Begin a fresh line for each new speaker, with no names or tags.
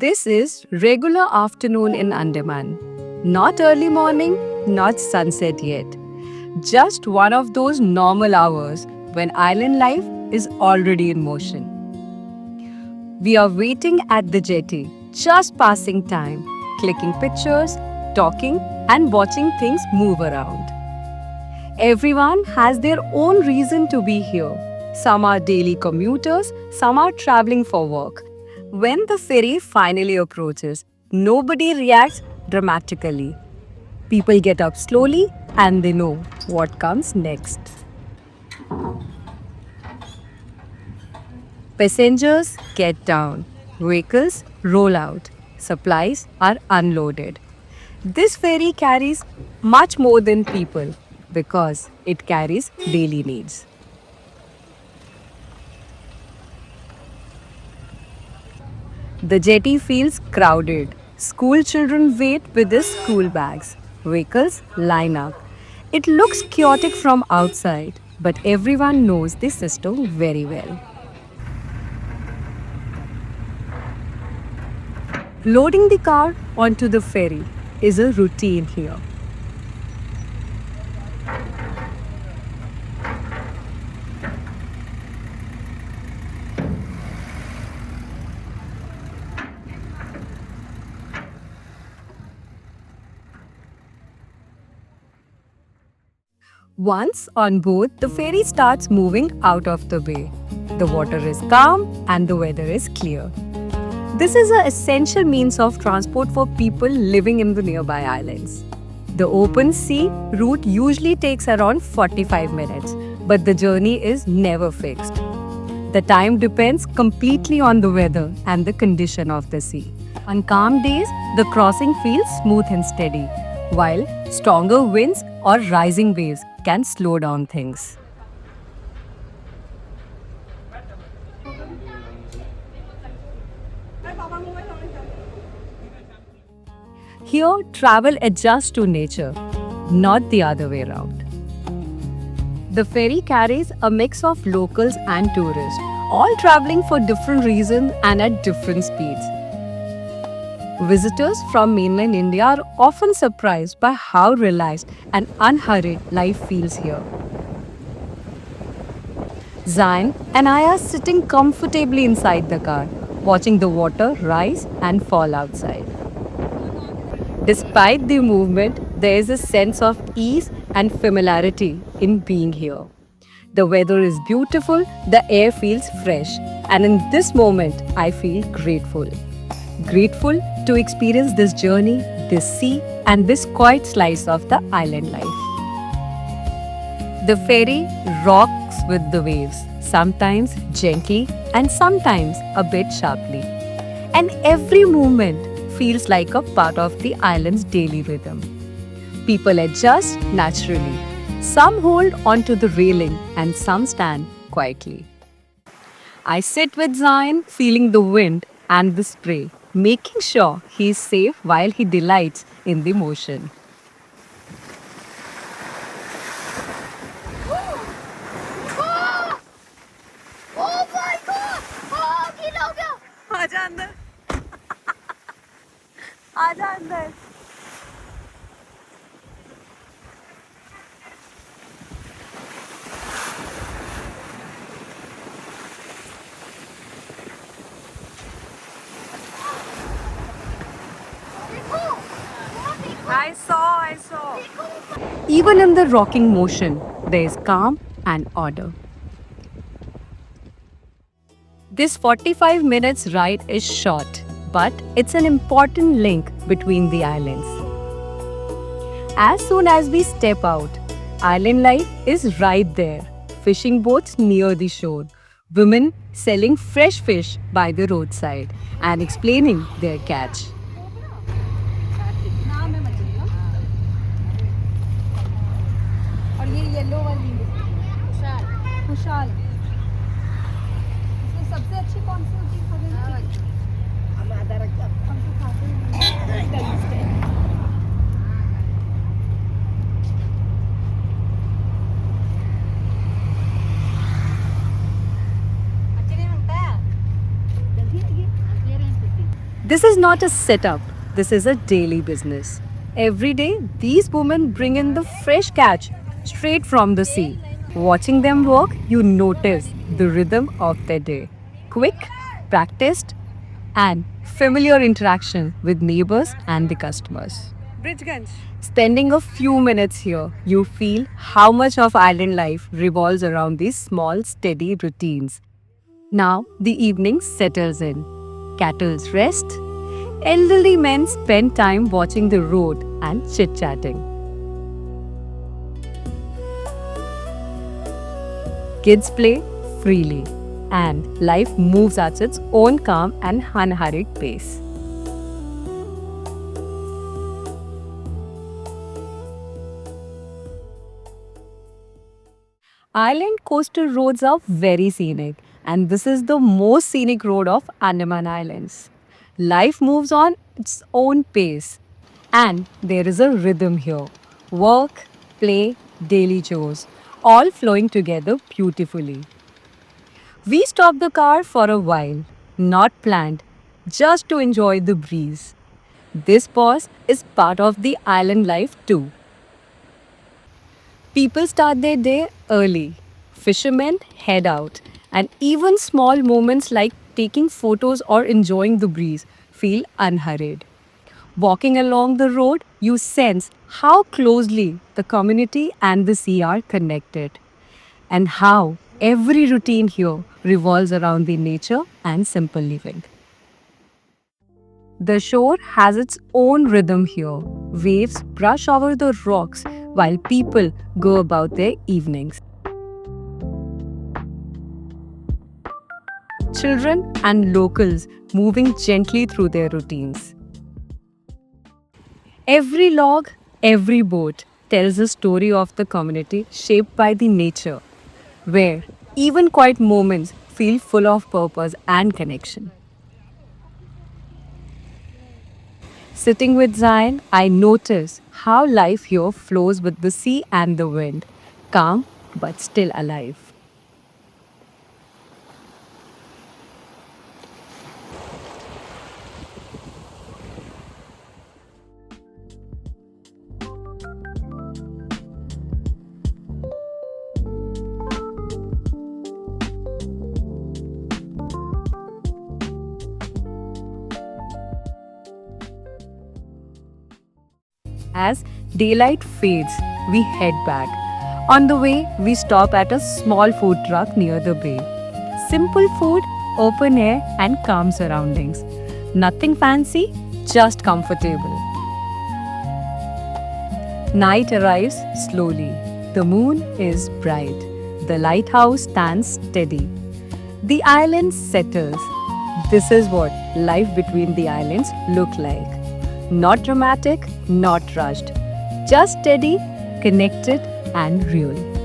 This is regular afternoon in Andaman. Not early morning, not sunset yet. Just one of those normal hours when island life is already in motion. We are waiting at the jetty, just passing time, clicking pictures, talking, and watching things move around. Everyone has their own reason to be here. Some are daily commuters, some are traveling for work. When the ferry finally approaches, nobody reacts dramatically. People get up slowly and they know what comes next. Passengers get down, vehicles roll out, supplies are unloaded. This ferry carries much more than people because it carries daily needs. The jetty feels crowded. School children wait with their school bags. Vehicles line up. It looks chaotic from outside, but everyone knows this system very well. Loading the car onto the ferry is a routine here. Once on board, the ferry starts moving out of the bay. The water is calm and the weather is clear. This is an essential means of transport for people living in the nearby islands. The open sea route usually takes around 45 minutes, but the journey is never fixed. The time depends completely on the weather and the condition of the sea. On calm days, the crossing feels smooth and steady, while stronger winds or rising waves can slow down things. Here, travel adjusts to nature, not the other way around. The ferry carries a mix of locals and tourists, all traveling for different reasons and at different speeds. Visitors from mainland India are often surprised by how relaxed and unhurried life feels here. Zain and I are sitting comfortably inside the car, watching the water rise and fall outside. Despite the movement, there is a sense of ease and familiarity in being here. The weather is beautiful, the air feels fresh, and in this moment, I feel grateful. Grateful to experience this journey, this sea, and this quiet slice of the island life. The ferry rocks with the waves, sometimes gently and sometimes a bit sharply. And every movement feels like a part of the island's daily rhythm. People adjust naturally. Some hold onto the railing and some stand quietly. I sit with Zion, feeling the wind and the spray, making sure he is safe while he delights in the motion.
Oh my god! Oh, गीला हो गया!
आजा अंदर आजा अंदर I saw. Even in the rocking motion, there is calm and order. This 45 minutes ride is short, but it's an important link between the islands. As soon as we step out, island life is right there. Fishing boats near the shore, women selling fresh fish by the roadside and explaining their catch.
और ये yellow वाली खुशहाल खुशहाल इसमें सबसे अच्छी कौन सी होती है खाने में हम आधा रख हम तो खाते हैं अच्छे नहीं बनता है जल्दी लगी दे रहे हैं
This is not a setup, this is a daily business. Every day, these women bring in the fresh catch straight from the sea. Watching them work, you notice the rhythm of their day. Quick, practiced, and familiar interaction with neighbors and the customers.
Bridgeganj.
Spending a few minutes here, you feel how much of island life revolves around these small, steady routines. Now, the evening settles in. Cattle's rest. Elderly men spend time watching the road and chit chatting. Kids play freely, and life moves at its own calm and unhurried pace. Island coastal roads are very scenic, and this is the most scenic road of Andaman Islands. Life moves on its own pace, and there is a rhythm here. Work, play, daily chores, all flowing together beautifully. We stopped the car for a while, not planned, just to enjoy the breeze. This pause is part of the island life too. People start their day early. Fishermen head out. And even small moments like taking photos or enjoying the breeze feel unhurried. Walking along the road, you sense how closely the community and the sea are connected, and how every routine here revolves around the nature and simple living. The shore has its own rhythm here. Waves brush over the rocks while people go about their evenings. Children and locals moving gently through their routines. Every log, every boat tells a story of the community shaped by the nature, where even quiet moments feel full of purpose and connection. Sitting with Zion, I notice how life here flows with the sea and the wind, calm but still alive. As daylight fades, we head back. On the way, we stop at a small food truck near the bay. Simple food, open air, and calm surroundings. Nothing fancy, just comfortable. Night arrives slowly. The moon is bright. The lighthouse stands steady. The island settles. This is what life between the islands look like. Not dramatic, not rushed. Just steady, connected, and real.